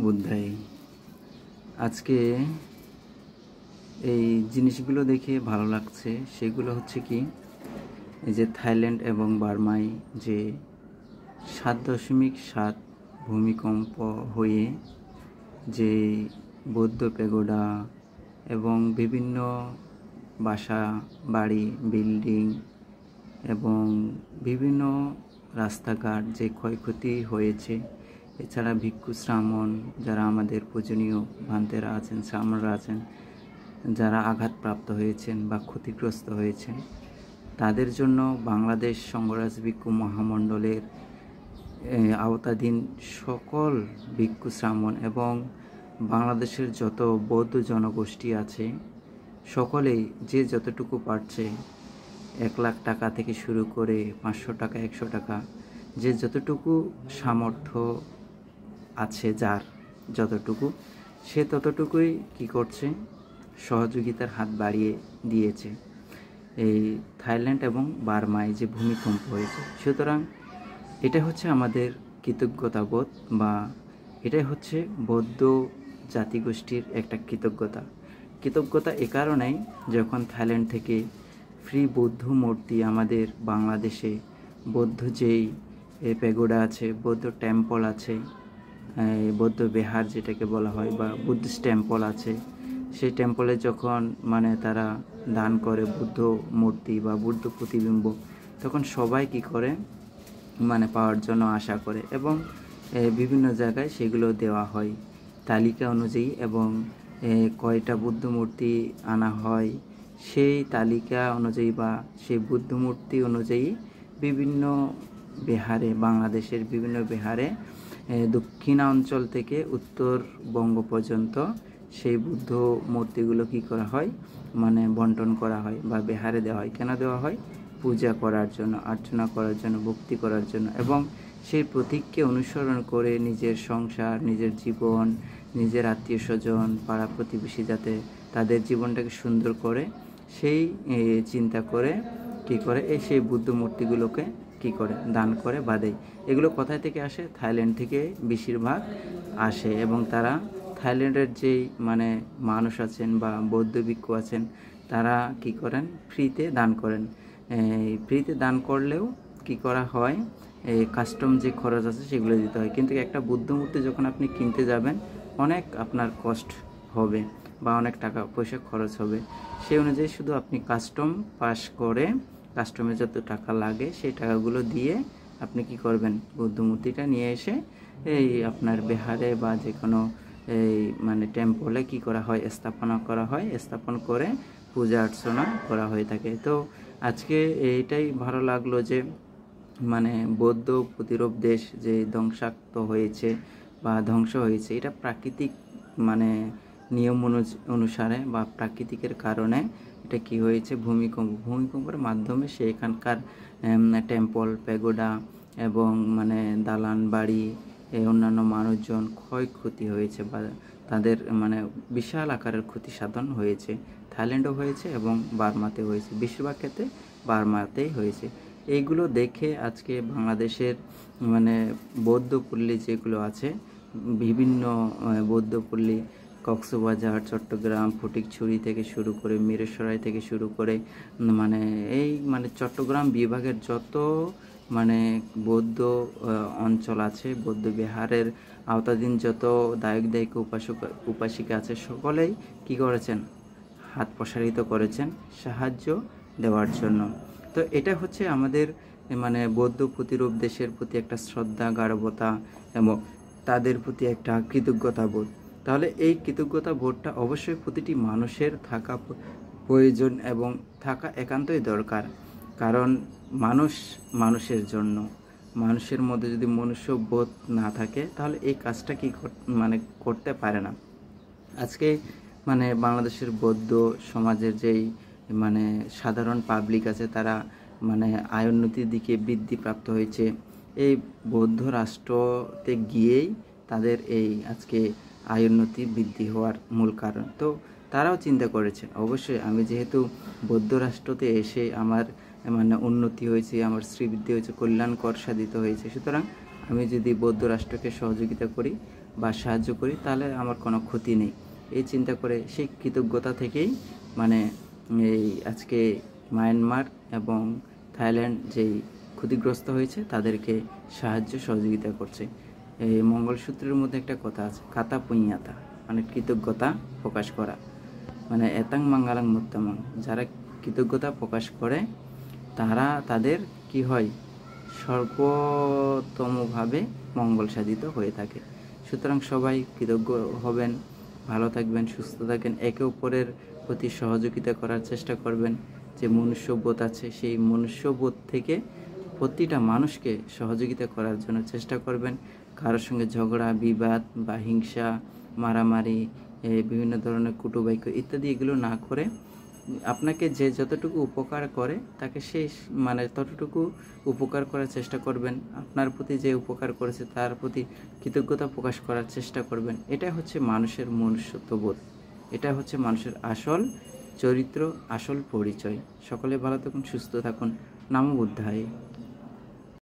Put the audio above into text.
বুদ্ধাই। আজকে এই জিনিসগুলো দেখে ভালো লাগছে। সেগুলো হচ্ছে কি, এই যে থাইল্যান্ড এবং বার্মায় যে 7.7 ভূমিকম্প হয়ে যে বৌদ্ধ প্যাগোডা এবং বিভিন্ন বাসা বাড়ি বিল্ডিং এবং বিভিন্ন রাস্তাঘাট যে ক্ষয়ক্ষতি হয়েছে, এছাড়া ভিক্ষু শ্রামণ যারা আমাদের পূজনীয় ভান্তেরা আছেন, শ্রামণরা আছেন, যারা আঘাতপ্রাপ্ত হয়েছেন বা ক্ষতিগ্রস্ত হয়েছেন, তাদের জন্য বাংলাদেশ সংঘরাজ ভিক্ষু মহামণ্ডলের আওতাধীন সকল ভিক্ষু শ্রামণ এবং বাংলাদেশের যত বৌদ্ধ জনগোষ্ঠী আছে, সকলেই যে যতটুকু পারছে, 1 লাখ টাকা থেকে শুরু করে 500 টাকা 100 টাকা, যে যতটুকু সামর্থ্য আছে, যার যতটুকু, সে ততটুকুই কি করছে, সহযোগিতার হাত বাড়িয়ে দিয়েছে এই থাইল্যান্ড এবং বার্মায় যে ভূমিকম্প হয়েছে। সুতরাং এটা হচ্ছে আমাদের কৃতজ্ঞতাবোধ, বা এটাই হচ্ছে বৌদ্ধ জাতিগোষ্ঠীর একটা কৃতজ্ঞতা এ কারণেই, যখন থাইল্যান্ড থেকে ফ্রি বৌদ্ধ মূর্তি আমাদের বাংলাদেশে, বৌদ্ধ যেই প্যাগোডা আছে, বৌদ্ধ টেম্পল আছে, বৌদ্ধ বিহার যেটাকে বলা হয়, বা বুদ্ধিস্ট টেম্পল আছে, সেই টেম্পলে যখন তারা দান করে বুদ্ধ মূর্তি বা বুদ্ধ প্রতিবিম্ব, তখন সবাই কি করে পাওয়ার জন্য আশা করে এবং বিভিন্ন জায়গায় সেগুলো দেওয়া হয় তালিকা অনুযায়ী, এবং কয়টা বুদ্ধ মূর্তি আনা হয় সেই তালিকা অনুযায়ী বা সেই বুদ্ধ মূর্তি অনুযায়ী বিভিন্ন বিহারে, বাংলাদেশের বিভিন্ন বিহারে, দক্ষিণাঞ্চল থেকে উত্তরবঙ্গ পর্যন্ত সেই বুদ্ধ মূর্তিগুলো কি করা হয়, বন্টন করা হয় বা বিহারে দেওয়া হয়। কেন দেওয়া হয়? পূজা করার জন্য, অর্চনা করার জন্য, ভক্তি করার জন্য, এবং সেই প্রতীককে অনুসরণ করে নিজের সংসার, নিজের জীবন, নিজের আত্মীয় স্বজন, পাড়া প্রতিবেশী যাতে তাদের জীবনটাকে সুন্দর করে, সেই চিন্তা করে কি করে সেই বুদ্ধ মূর্তিগুলোকে কি করে দান করে বা দেয়। এগুলো কোথায় থেকে আসে? থাইল্যান্ড থেকে বেশিরভাগ আসে, এবং তারা থাইল্যান্ডের যেই মানুষ আছেন বা বৌদ্ধ ভিক্ষু আছেন, তারা কি করেন, ফ্রিতে দান করেন। ফ্রিতে দান করলেও কি করা হয়, কাস্টম যে খরচ আছে সেগুলো দিতে হয়। কিন্তু একটা বুদ্ধ মূর্তি যখন আপনি কিনতে যাবেন, অনেক আপনার কষ্ট হবে বা অনেক টাকা পয়সা খরচ হবে। সেই অনুযায়ী শুধু আপনি কাস্টম পাস করে, কাস্টমে যত টাকা লাগে সেই টাকাগুলো দিয়ে আপনি কি করবেন, বৌদ্ধ মূর্তিটা নিয়ে এসে এই আপনার বিহারে বা যে কোনো টেম্পলে কি করা হয়, স্থাপন করে পূজা অর্চনা করা হয়ে থাকে। তো আজকে এইটাই ভালো লাগলো যে বৌদ্ধ প্রতিরূপ দেশ যে ধ্বংসাত্ম হয়েছে বা ধ্বংস হয়েছে, এটা প্রাকৃতিক নিয়ম অনুসারে বা প্রাকৃতিকের কারণে এটা কি হয়েছে, ভূমিকম্পের মাধ্যমে সেখানকার টেম্পল, প্যাগোডা এবং দালান বাড়ি, অন্যান্য মানুষজন ক্ষয়ক্ষতি হয়েছে বা তাদের বিশাল আকারের ক্ষতি সাধন হয়েছে। থাইল্যান্ডও হয়েছে এবং বার্মাতে হয়েছে, বেশিরভাগ ক্ষেত্রে বার্মাতেই হয়েছে। এইগুলো দেখে আজকে বাংলাদেশের বৌদ্ধপল্লী যেগুলো আছে, বিভিন্ন বৌদ্ধপল্লী, কক্সবাজার, চট্টগ্রাম, ফটিকছড়ি থেকে শুরু করে মিরসরাই থেকে শুরু করে এই চট্টগ্রাম বিভাগের যত বৌদ্ধ অঞ্চল আছে, বৌদ্ধ বিহারের আওতাধীন যত দায়িক উপাসিকা আছে, সকলেই কি করেছেন, হাত প্রসারিত করেছেন সাহায্য দেওয়ার জন্য। তো এটা হচ্ছে আমাদের বৌদ্ধ প্রতিরূপ দেশের প্রতি একটা শ্রদ্ধা, গাঢ়বতা এবং তাদের প্রতি একটা কৃতজ্ঞতা বোধ। তাহলে এই কৃতজ্ঞতা বোধটা অবশ্যই প্রতিটি মানুষের থাকা প্রয়োজন এবং থাকা একান্তই দরকার। কারণ মানুষের জন্য, মানুষের মধ্যে যদি মনুষ্য বোধ না থাকে, তাহলে এই কাজটা কি করতে পারে না। আজকে বাংলাদেশের বৌদ্ধ সমাজের যেই সাধারণ পাবলিক আছে, তারা আয়োন্নতির দিকে বৃদ্ধিপ্রাপ্ত হয়েছে এই বৌদ্ধ রাষ্ট্রতে গিয়েই তাদের এই আজকে আয়োন্নতি বৃদ্ধি হওয়ার মূল কারণ। তো তারাও চিন্তা করেছেন, অবশ্যই আমি যেহেতু বৌদ্ধ রাষ্ট্রতে এসে আমার উন্নতি হয়েছে, আমার শ্রীবৃদ্ধি হয়েছে, কল্যাণকর সাধিত হয়েছে, সুতরাং আমি যদি বৌদ্ধ রাষ্ট্রকে সহযোগিতা করি, বা সাহায্য করি তাহলে আমার কোনো ক্ষতি নেই, এই চিন্তা করে সেই কৃতজ্ঞতা থেকেই মানে এই আজকে মায়ানমার এবং থাইল্যান্ড যেই ক্ষতিগ্রস্ত হয়েছে তাদেরকে সাহায্য সহযোগিতা করছে। এই মঙ্গলসূত্রের মধ্যে একটা কথা আছে, কাতা পুඤ্যাতা, মানে কৃতজ্ঞতা প্রকাশ করা, মানে এতাং মাঙ্গালাং মুত্তামাং, যারা কৃতজ্ঞতা প্রকাশ করে তাদের কি হয়, সর্বোত্তমভাবে মঙ্গল সাধিত হয়ে থাকে। সুতরাং সবাই কৃতজ্ঞ হবেন, ভালো থাকবেন, সুস্থ থাকেন, একে অপরের প্রতি সহযোগিতা করার চেষ্টা করবেন। যে মনুষ্যবোধ আছে সেই মনুষ্যবোধ থেকে প্রতিটা মানুষকে সহযোগিতা করার জন্য চেষ্টা করবেন। কারোর সঙ্গে ঝগড়া বিবাদ বা হিংসা মারামারি বিভিন্ন ধরনের কটুবাক্য ইত্যাদি এগুলো না করে আপনাকে যে যতটুকু উপকার করে তাকে সেই মানে ততটুকু উপকার করার চেষ্টা করবেন। আপনার প্রতি যে উপকার করেছে তার প্রতি কৃতজ্ঞতা প্রকাশ করার চেষ্টা করবেন। এটা হচ্ছে মানুষের মনুষ্যত্ববোধ, এটা হচ্ছে মানুষের আসল চরিত্র, আসল পরিচয়। সকলে ভালো থাকুন, সুস্থ থাকুন। নমো বুদ্ধায়।